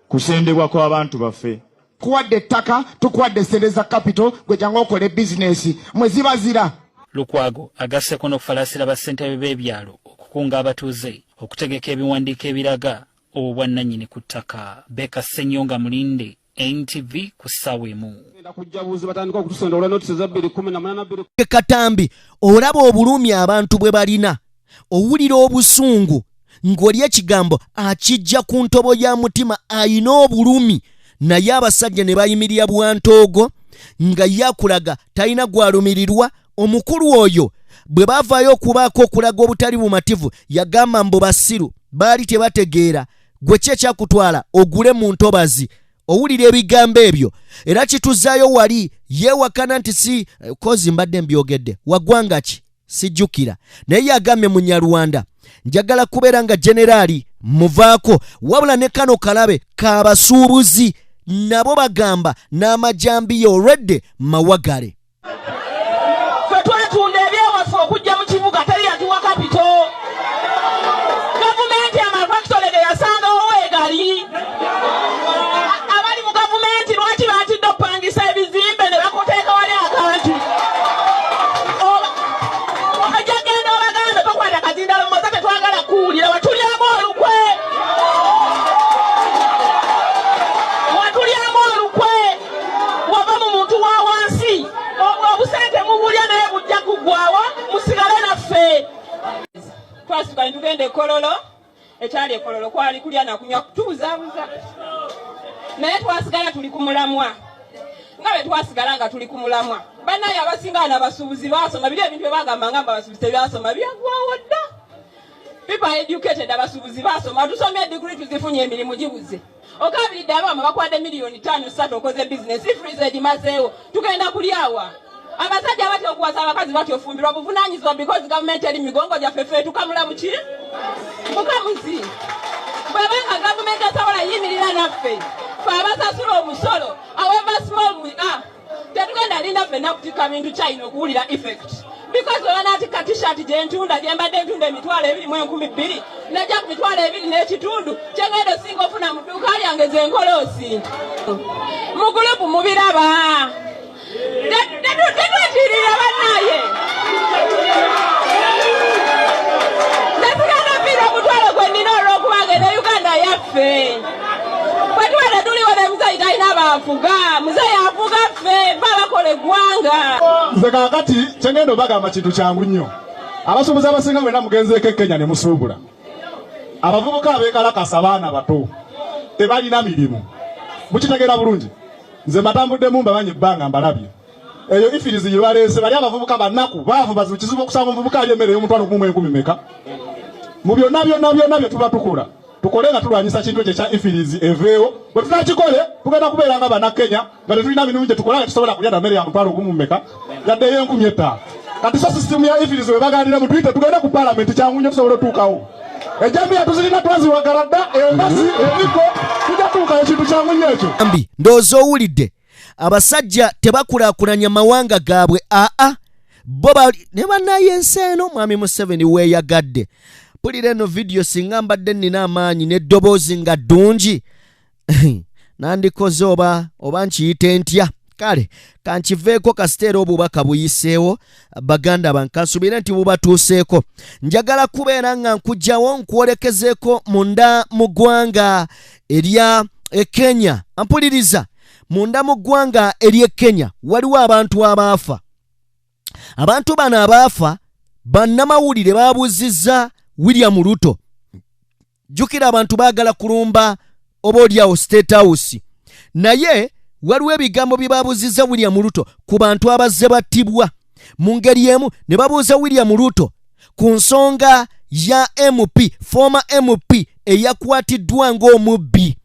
V: kusendebwa kw'abantu baffe. Kuwadde ettaka tukuwadde ssente za capital gwe jangu okole bizinesi mwe zibazira.
R: Lukwago agasseko n'okufalaasira bassentebe b'ebyalo okukunga abatuuze okutegeka ebiwandiiko ebiraga obwannannyini ku ttaka. Beka Ssenyonga Mulinde, NTV ku ssaawa emu.
C: Katambi olaba obulumi abantu bwe balina owulira obusungu ng'oli ekigambo akijja ku ntobo ya mutima ayina obulumi naye abasajja ne bayimirira bwantoogo nga yakulaga talina gwalumirirwa. Omukulu oyo bwe bavaayo okubaako okulaga obutali bumativu yagamba mbu basiru baali tebategeera gwe kye kyakutwala ogule mu ntobazi. Owulira ebigambo ebyo era kituzaayo wali yeewakana nti si kozi mbadde mbyogedde waggwanga ki sijjukira naye yagambye mu Nyarwanda njagala kubeera nga generaali muvaako wabula ne kano kalabe kaabasuubuzi nabo bagamba n'amajambiye olwedde mawagale.
P: Ffe twetunda ebyewaffe okujja mu kibuga teri yatuwa kapito. Gavumenti amafakitole ge yasangawo weegali. Abali mu gavumenti lwaki baatidde okupangisa ebizimbe ne bakuteeka wali akantu. Ojja genda obagambe tokwata kazindalo mmoza tetwagala kuwulira watulyamu olukwe. Watulyamu olukwe. Wava mu muntu wa wansi. Obusente mubulya naye bujja kuggwawo musigale naffe. Twasituka ne tugenda e Kololo, ekyali e Kololo kwali kulya na kunywa kutuuzaabuza. Naye twasigala tuli ku mulamwa. Nga bwe twasigala nga tuli ku mulamwa. Bannaye abasinga n'abasuubuzi baasoma biri ebintu bye bagamba nga abasuubuzi tebyasoma byaggwawo dda. People educated abasuubuzi baasoma tusomye degree tuzifunye emirimu gibuze. Okabiridde abaama bakwadde miliyoni 5-3 okoze bizinesi ifurize edimazeewo tugenda kulyawa. Abasajja batya okuwasa abakazi batya ofumbirwa buvunaanyizibwa because gavumenti eri migongo gyaffe ffe tukamulamu ki mukamuzi. Bw'abanga gavumenti esobola yimirira naffe ffe abasasula omusolo however small we are tetugenda linda ffenna kutikka bintu China okuwulira effect. Because wanatika t-shirt gye ntunda gye mbadde ntunda emitwalo 2,200 najja ku mitwalo 2 n'ekitundu kyengendo singa ofuna mu dduuka lyange ze nkoloosi. Mu gulupu mubiraba tetwetirira bannaye nasigana mpira omutwalo gwe nnina olw'okubanga ne Uganda yaffe bwetwala tuliwo ne muzeyi talina baafuga muzeyi afuga ffe mba bakola eggwanga.
V: Nze kaakati kyengenda obagamba kintu kyangu nnyo. Abasuubuzi abasinga mwena mugenzeeko e Kenya ne musuubula. Abavubuka abeekalakasa abaana bato tebalina mirimu. Mukitegeera bulungi. Nze mbatambuddemu mbabanye ebbanga mbalabye. Eyo ifirizi gye baleese bali abavubuka bannaku baavu bazibu kizibu okusanga omuvubuka alya emmere y'omutwalo 10,000 meka. Mu byonna bye tuba tukola tukole nga tulwanyisa kintu ekyo ekya ifirizi eveewo. Bwe tunakikole tugenda kubeera nga bannakenya nga tetulina mirimu gye tukola nga tusobola kulya na mmere ya mutwalo 10,000 meka yadde ey'Enkumi 5. Kati so sisitemu ya ifirizi we baganira mu twite tugende ku paalamenti kyangu nnyo tusobole otuukawo. Ejjambiya tuzirina twaziwagala dda embasi ebiko tujja tuuka ekintu kyangu nnyo ekyo.
C: Ndowooza owulidde abasajja tebakulaakulanya mawanga gaabwe bo ne bannaye ensi eno mwami Museveni weeyagadde. Pulira eno vidiyo singa mbadde nnina amaanyi n'eddoboozi nga ddungi nandikoze oba nkiyite ntya. Kale kankiveeko kasiteera obubaka buyiseewo baganda bankasubire nti bubatuuseeko. Njagala kubeera nga nkugjawo nkwolekezeeko munda mu ggwanga erya Kenya ampuliriza munda mu ggwanga ery'e Kenya waliwo abantu abaafa. Abantu bano abaafa bannamawulire baabuzizza William Ruto. Jjukira abantu baagala kulumba oba olyawo State House. Naye waliwo ebigambo bye baabuzizza William Ruto ku bantu abazze battibwa. Mu ngeri emu ne babuuza William Ruto ku nsonga ya MP, former MP eyakwatiddwa ng'omubbi.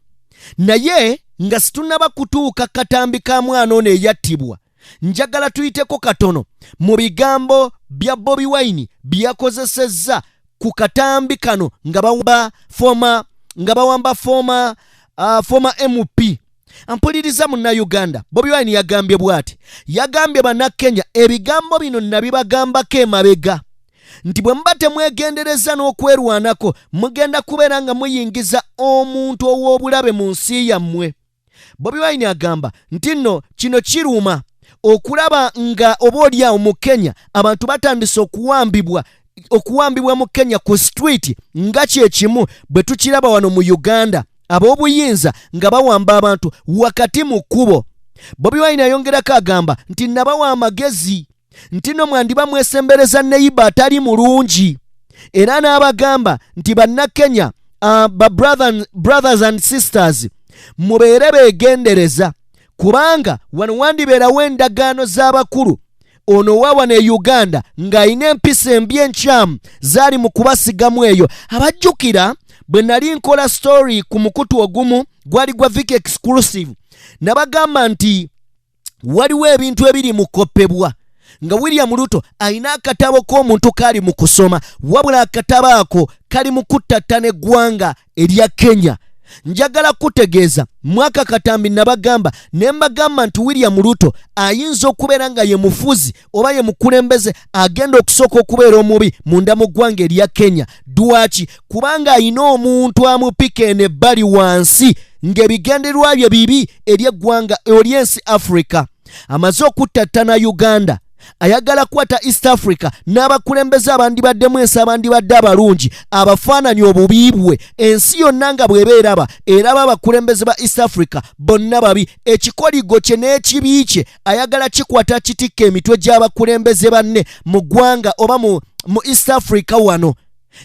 C: Naye nga situnnaba kutuuka katambi ka mwana ono eyattibwa, njagala tuyiteko katono mu bigambo bya Bobi Wine byakozesezza ku katambi kano nga bawamba former MP. Ampuliriza munna Uganda, Bobi Wine yagambye bw'ati, yagambye bannakenya ebigambo bino nabibagambako emabega nti bwe muba temwegendereza n'okwerwanako mugenda kubeera nga muyingiza omuntu ow'obulabe mu nsi yammwe. Bobi Wine agamba nti nno kino kiruma okulaba nga oboolyawo mu Kenya abantu batandise okuwambibwa mu Kenya ku street nga kyekimu bwe tukiraba wano mu Uganda ab'obuyinza nga bawamba abantu wakati mu kkubo. Bobi Wine ayongerako agamba nti nabawa amagezi nti no mwandiba mwesembereza neiba atali mulungi. Era n'abagamba nti bannakenya brothers and sisters mubeere beegendereza kubanga wano wandibeerawo endagaano z'abakulu ono wawa ne Uganda ng'ayina empisa embi enkyamu zaali mu kubasigamu eyo. Abajjukira bwe nali nkola story ku mukutu ogumu gwali gwa Vic exclusive nabagamba nti waliwo ebintu ebiri mu kopebwa nga William Ruto ayina akatabo k'omuntu kali mu kusoma wabula akatabo ako kali mu kuttattana eggwanga erya Kenya. Njagala kutegeeza mwaka katambi nabagamba ne mbagamba nti William Ruto ayinza okubeera nga ye mufuzi oba ye mukulembeze agenda okusooka okubeera omubi munda mu ggwanga erya Kenya. Dwaki? Kubanga ayina omuntu amupika eno ebbali wansi ng'ebigendererwa bye bibi ery'eggwanga eryensi Africa. Amaze okuttattana Uganda, ayagala kwata East Africa n'abakulembeze abandibaddemu ensi abandibadde abalungi abafaananyi obubiibwe. Ensi yonna nga bw'ebeeraba eraba abakulembeze ba East Africa bonna babi. Ekikoligo kye n'ekibi kye ayagala kikwata kitikka emitwe gy'abakulembeze banne mu ggwanga oba mu East Africa wano.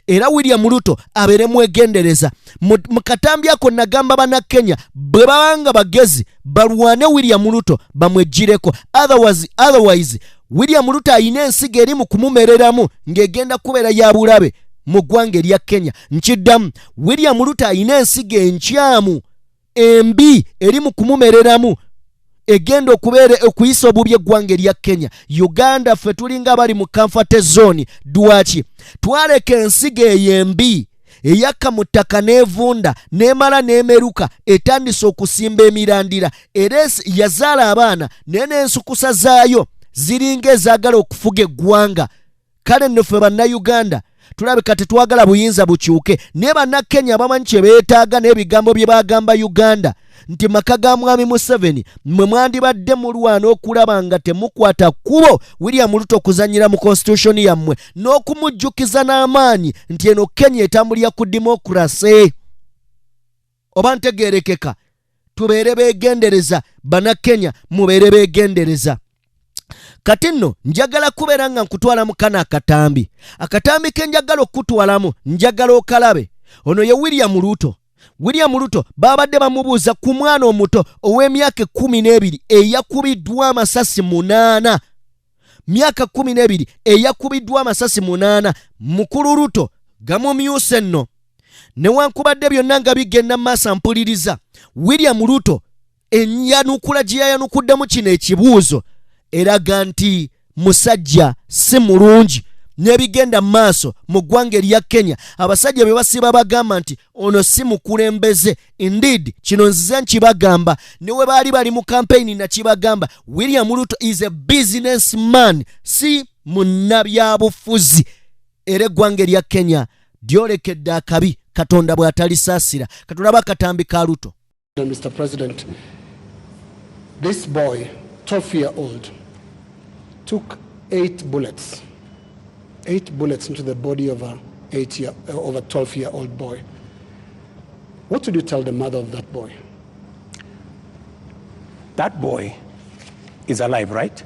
C: Era William Ruto abeere mwegendereza. Mu katambi ako nagamba bannakenya bwe babanga bagezi balwane William Ruto bamwejjireko. Otherwise William Ruto ayina ensigo eri mu kumumereramu ng'egenda kubeera ya bulabe mu ggwanga erya Kenya. Nkiddamu, William Ruto ayina ensigo enkyamu embi eri mu kumumereramu egenda okubeera okuyisa obubi eggwanga erya Kenya. Uganda ffe tulinga bali mu comfort zone. Dwaki? Twaleka ensigo eyo embi eyakka mu ttaka n'evunda n'emala n'emeruka etandise okusimba emirandira era yazaala abaana naye n'ensukusa zaayo ziringa ezaagala okufuga eggwanga. Kale nno ffe bannayuganda tulabika tetwagala buyinza bukyuke naye bannakenya bamanyi kye beetaaga n'ebigambo bye bagamba Uganda nti maka ga mwami Museveni mwe mwandibadde mulwana okulaba nga temukwata kkubo William Ruto okuzanyira mu constitution yammwe n'okumujjukiza n'amaanyi nti eno Kenya etambulira ku demokrasi. Oba ntegeerekeka? Tubeere beegendereza bannakenya, mubeere beegendereza. Kati nno njagala kubeera nga nkutwala mu kana akatambi. Akatambi ke njagala okutwalamu njagala okalabe. Ono ye William Ruto. William Ruto babadde bamubuuza ku mwana omuto ow'emyaka 12 eyakubiddwa amasasi 8. Myaka 12 eyakubiddwa amasasi 8. Mukulu Ruto gamumyuse nno. Newankubadde byonna nga bigenda maaso mpuliriza, William Ruto enyanukula gye yayanukuddemu kino ekibuuzo eraga nti musajja si mulungi n'ebigenda maaso mu ggwanga erya Kenya. Abasajja be basiba bagamba nti ono si mukulembeze. Indeed kino nzize nkibagamba ne we baali bali mu campaign na kibagamba. William Ruto is a businessman, si munnabyabufuzi. Era eggwanga erya Kenya lyolekedde akabi Katonda bw'atalisaasira. Katulaba katambi ka Ruto.
D: Mr. President, this boy, 12-year-old, took 8 bullets into the body of a 12-year-old boy. What would you tell the mother of that boy?
A: That boy is alive, right?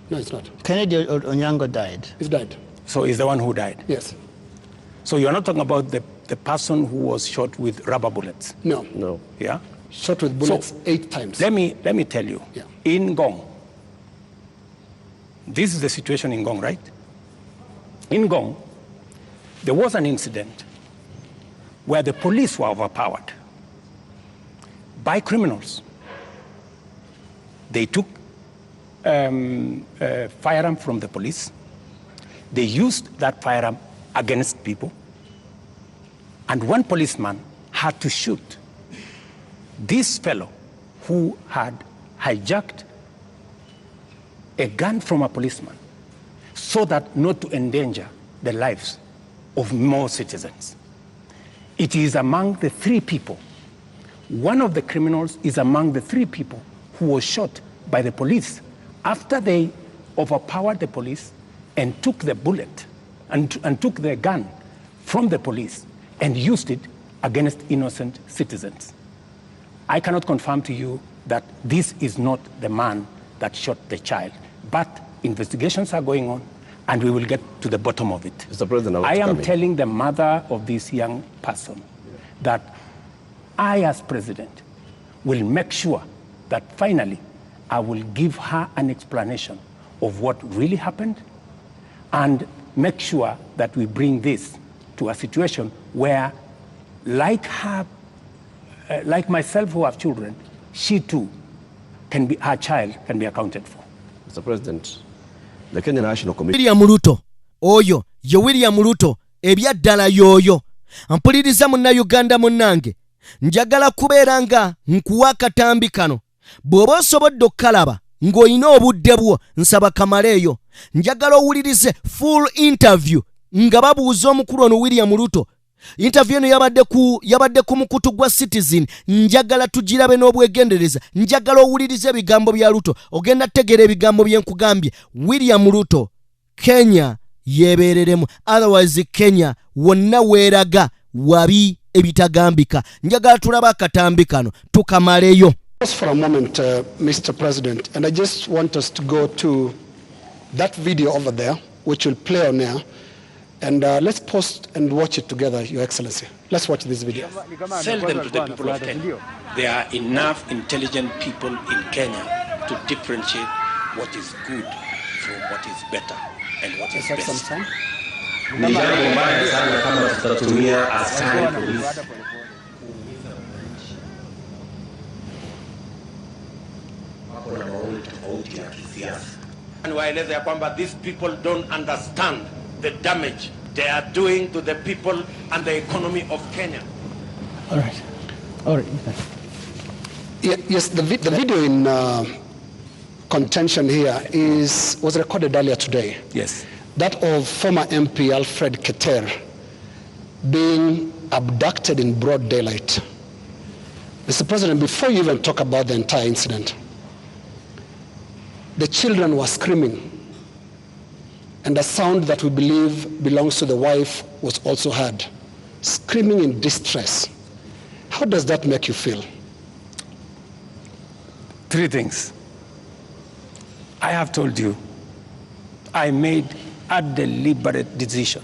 D: No, it's not.
E: Kennedy Onyango died.
D: He's died.
A: So he's the one who died?
D: Yes.
A: So you're not talking about the person who was shot with rubber bullets?
D: No.
J: No.
A: Yeah?
D: Shot with bullets 8 times.
A: Let me tell you.
D: Yeah.
A: In Ngong, this is the situation in Ngong, right? In Ngong, there was an incident where the police were overpowered by criminals. They took a firearm from the police. They used that firearm against people. And one policeman had to shoot this fellow who had hijacked a gun from a policeman so that not to endanger the lives of more citizens. It is among the 3 people. One of the criminals is among the 3 people who was shot by the police after they overpowered the police and took the bullet and took the gun from the police and used it against innocent citizens. I cannot confirm to you that this is not the man that shot the child, but investigations are going on and we will get to the bottom of it.
J: Mr. President,
A: I am telling the mother of this young person that I, as president, will make sure that finally I will give her an explanation of what really happened and make sure that we bring this to a situation where, like her, like myself who have children, she too can be, her child can be accounted for.
J: Mr. President, the Kenya National Committee.
C: William Ruto, oyo, ye William Ruto, ebyaddala yoyo. Mpuliriza munnayuganda munnange, njagala kubeera nga nkuwa akatambi kano. Bw'oba osobodde okkalaba ng'olina obudde bwo nsaba kamaleeyo. Njagala owulirize full interview nga babuuza omukulu ono William Ruto. Interview eno yabadde ku mukutu gwa Citizen. Njagala tugirabe n'obwegendereza. Njagala owulirize ebigambo bya Ruto. Ogenda tegera ebigambo bye nkugambye. William Ruto, Kenya yebereremu. Otherwise Kenya wonna weeraga wabi ebitagambika. Njagala tulaba akatambi kano tukamaleyo.
D: Just for a moment, Mr. President, and I just want us to go to that video over there, which will play on air, and let's post and watch it together, Your Excellency. Let's watch this video.
A: Sell them to the people of Kenya. There are enough intelligent people in Kenya to differentiate what is good from what is better and what is best.
W: Ni jambo mbaya sana kama tutatumia askari polisi
A: na maoni tofauti ya kisiasa. Waeleza ya kwamba these people don't understand the damage they are doing to the people and the economy of Kenya.
D: All right. Yes, the video in contention here was recorded earlier today.
A: Yes.
D: That of former MP Alfred Keter being abducted in broad daylight. Mr. President, before you even talk about the entire incident, the children were screaming, and a sound that we believe belongs to the wife was also heard, screaming in distress. How does that make you feel?
A: 3 things. I have told you, I made a deliberate decision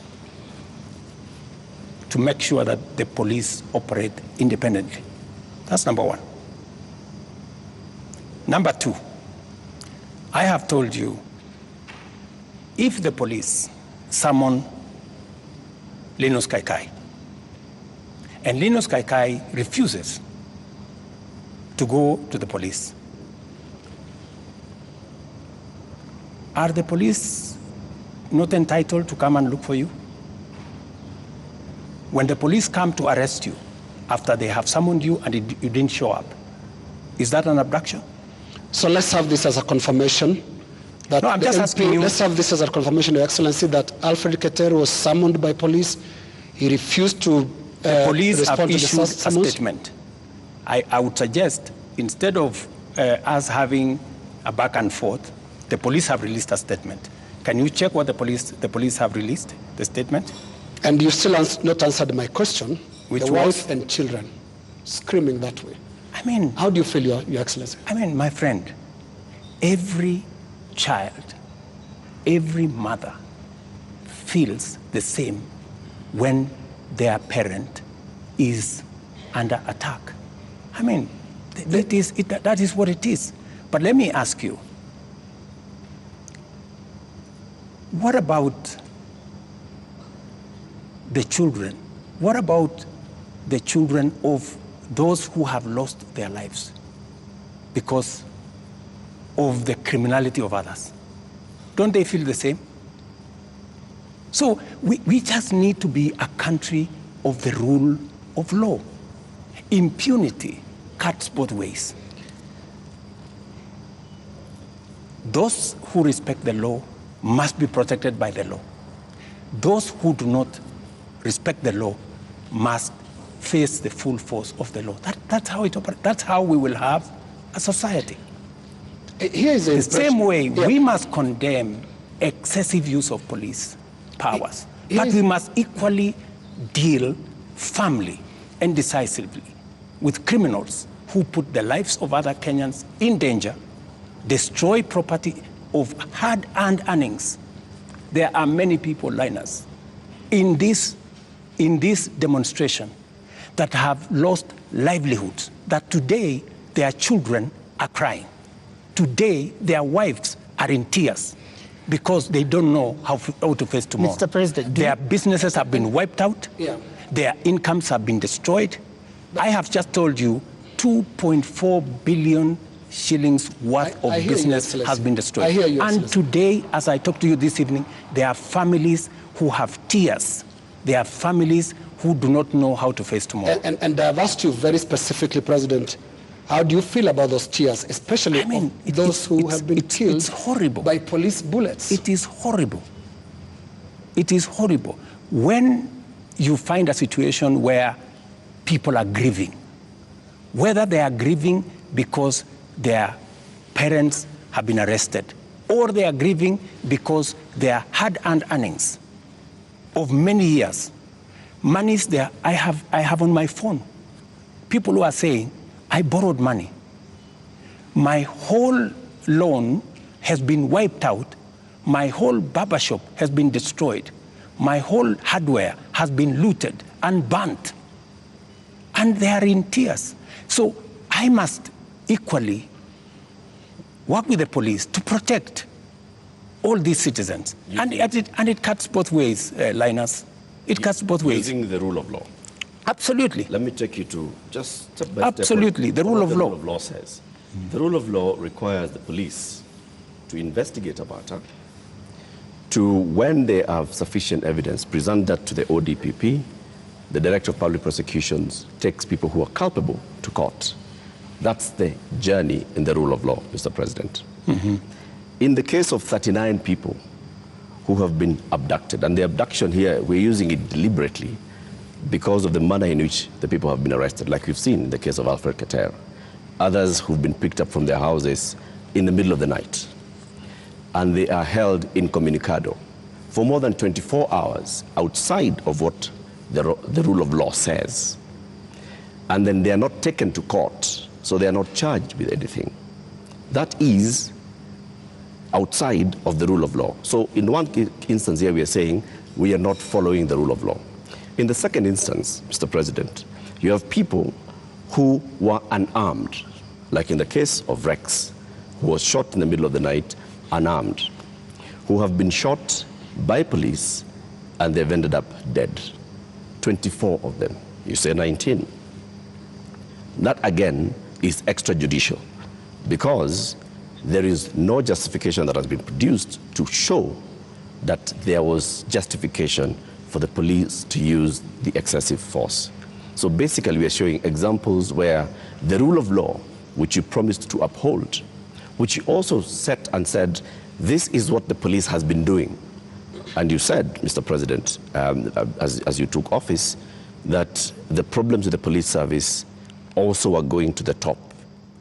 A: to make sure that the police operate independently. That's number 1. Number 2, I have told you, if the police summon Linus Kaikai, and Linus Kaikai refuses to go to the police, are the police not entitled to come and look for you? When the police come to arrest you after they have summoned you and you didn't show up, is that an abduction?
D: So let's have this as a confirmation. That
A: no, I'm just asking you.
D: Let's have this as a confirmation, Your Excellency, that Alfred Keter was summoned by police. He refused to
A: the police have
D: respond to
A: issued
D: the
A: a
D: summons.
A: statement. I would suggest, instead of us having a back and forth, the police have released a statement. Can you check what the police have released, the statement?
D: And you still not answered my question.
A: Which
D: the
A: was?
D: wife and children screaming that way.
A: I mean,
D: how do you feel, Your Excellency?
A: I mean, my friend, every child, every mother feels the same when their parent is under attack. I mean, that is what it is. But let me ask you, what about the children? What about the children of those who have lost their lives because of the criminality of others? Don't they feel the same? So we just need to be a country of the rule of law. Impunity cuts both ways. Those who respect the law must be protected by the law. Those who do not respect the law must face the full force of the law. That's how it operates. That's how we will have a society.
D: Here's
A: the same way we must condemn excessive use of police powers, but we must equally deal firmly and decisively with criminals who put the lives of other Kenyans in danger, destroy property of hard-earned earnings. There are many people, Linus, in this demonstration that have lost livelihoods, that today their children are crying. Today their wives are in tears because they don't know how to face tomorrow.
E: Mr. President,
A: their businesses have been wiped out. Their incomes have been destroyed. I have just told you 2.4 billion shillings worth of business has been destroyed. And today, as I talk to you this evening, there are families who have tears. There are families who do not know how to face tomorrow.
D: And I've asked you very specifically, President, how do you feel about those tears, especially those who have been killed by police bullets?
A: It is horrible. It is horrible. When you find a situation where people are grieving, whether they are grieving because their parents have been arrested, or they are grieving because their hard-earned earnings of many years, monies there, I have on my phone, people who are saying, I borrowed money. My whole loan has been wiped out. My whole barbershop has been destroyed. My whole hardware has been looted and burnt. And they are in tears. So I must equally work with the police to protect all these citizens. And it cuts both ways, Linus. It cuts both ways.
W: Using the rule of law.
A: Absolutely.
W: Let me take you to just step by step.
A: Absolutely, the rule of law.
W: The rule of law says. The rule of law requires the police to investigate a matter, to, when they have sufficient evidence, present that to the ODPP. The Director of Public Prosecutions takes people who are culpable to court. That's the journey in the rule of law, Mr. President. In the case of 39 people who have been abducted, and the abduction here, we're using it deliberately because of the manner in which the people have been arrested, like we've seen in the case of Alfred Keter. Others who've been picked up from their houses in the middle of the night, and they are held incommunicado for more than 24 hours outside of what the rule of law says. And then they are not taken to court, so they are not charged with anything. That is outside of the rule of law. So in one instance here, we are saying we are not following the rule of law. In the second instance, Mr. President, you have people who were unarmed, like in the case of Rex, who was shot in the middle of the night, unarmed, who have been shot by police and they've ended up dead. 24 of them. You say 19. That again is extrajudicial because there is no justification that has been produced to show that there was justification for the police to use the excessive force. So basically we are showing examples where the rule of law, which you promised to uphold, which you also set and said, this is what the police has been doing. And you said, Mr. President, as you took office, that the problems with the police service also are going to the top,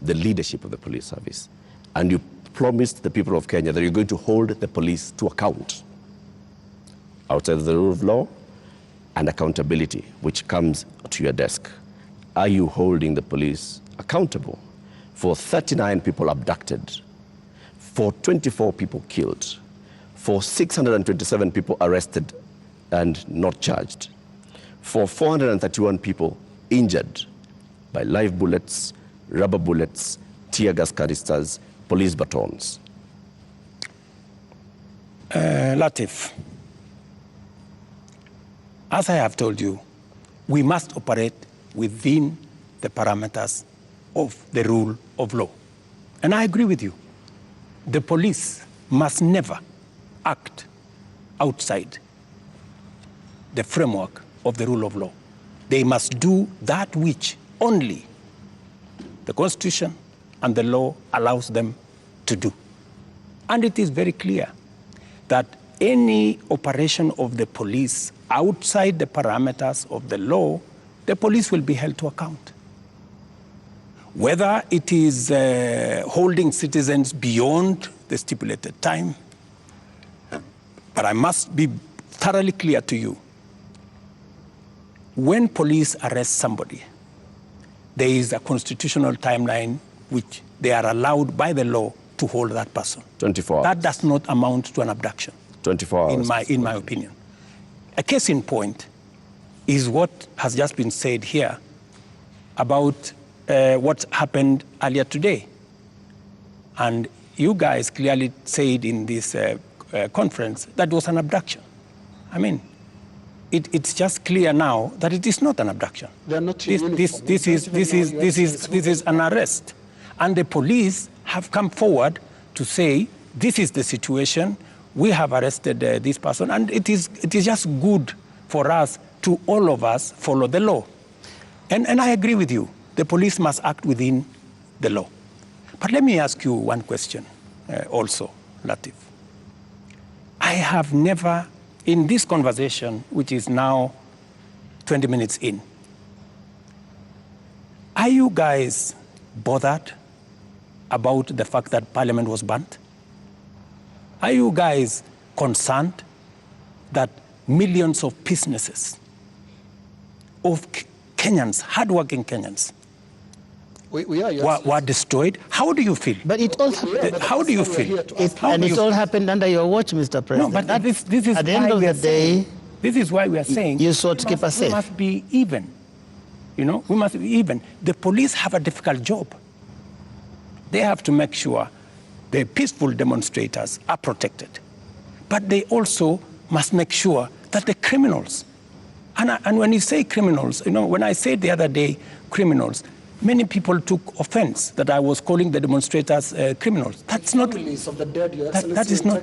W: the leadership of the police service. And you promised the people of Kenya that you're going to hold the police to account outside of the rule of law and accountability, which comes to your desk. are you holding the police accountable for 39 people abducted, for 24 people killed, for 627 people arrested and not charged, for 431 people injured by live bullets, rubber bullets, tear gas canisters, police batons?
A: Latif, as I have told you, we must operate within the parameters of the rule of law. And I agree with you. The police must never act outside the framework of the rule of law. They must do that which only the Constitution and the law allows them to do. And it is very clear that any operation of the police outside the parameters of the law, the police will be held to account. Whether it is holding citizens beyond the stipulated time, but I must be thoroughly clear to you. When police arrest somebody, there is a constitutional timeline which they are allowed by the law to hold that person.
W: 24 hours.
A: That does not amount to an abduction.
W: 24 hours.
A: In my opinion. A case in point is what has just been said here about what happened earlier today. And you guys clearly said in this conference that was an abduction. I mean, it's just clear now that it is not an abduction.
D: They're not
A: this is an arrest. And the police have come forward to say, this is the situation, we have arrested this person, and it is just good for us to all of us follow the law. And I agree with you, the police must act within the law. But let me ask you one question also, Latif. I have never, in this conversation, which is now 20 minutes in, are you guys bothered about the fact that Parliament was burnt? Are you guys concerned that millions of businesses, of Kenyans, hardworking Kenyans, were destroyed? How do you feel?
E: But it all happened.
A: How do you feel?
E: It all happened under your watch, Mr. President.
A: No, but this is
E: at the end of the day.
A: This is why we are saying
E: you sought to keep us safe.
A: We must be even. You know, we must be even. The police have a difficult job. They have to make sure the peaceful demonstrators are protected. But they also must make sure that the criminals, and when you say criminals, you know, when I said the other day criminals, many people took offense that I was calling the demonstrators criminals. That's not.
D: Families of the dead, Your
A: That is not.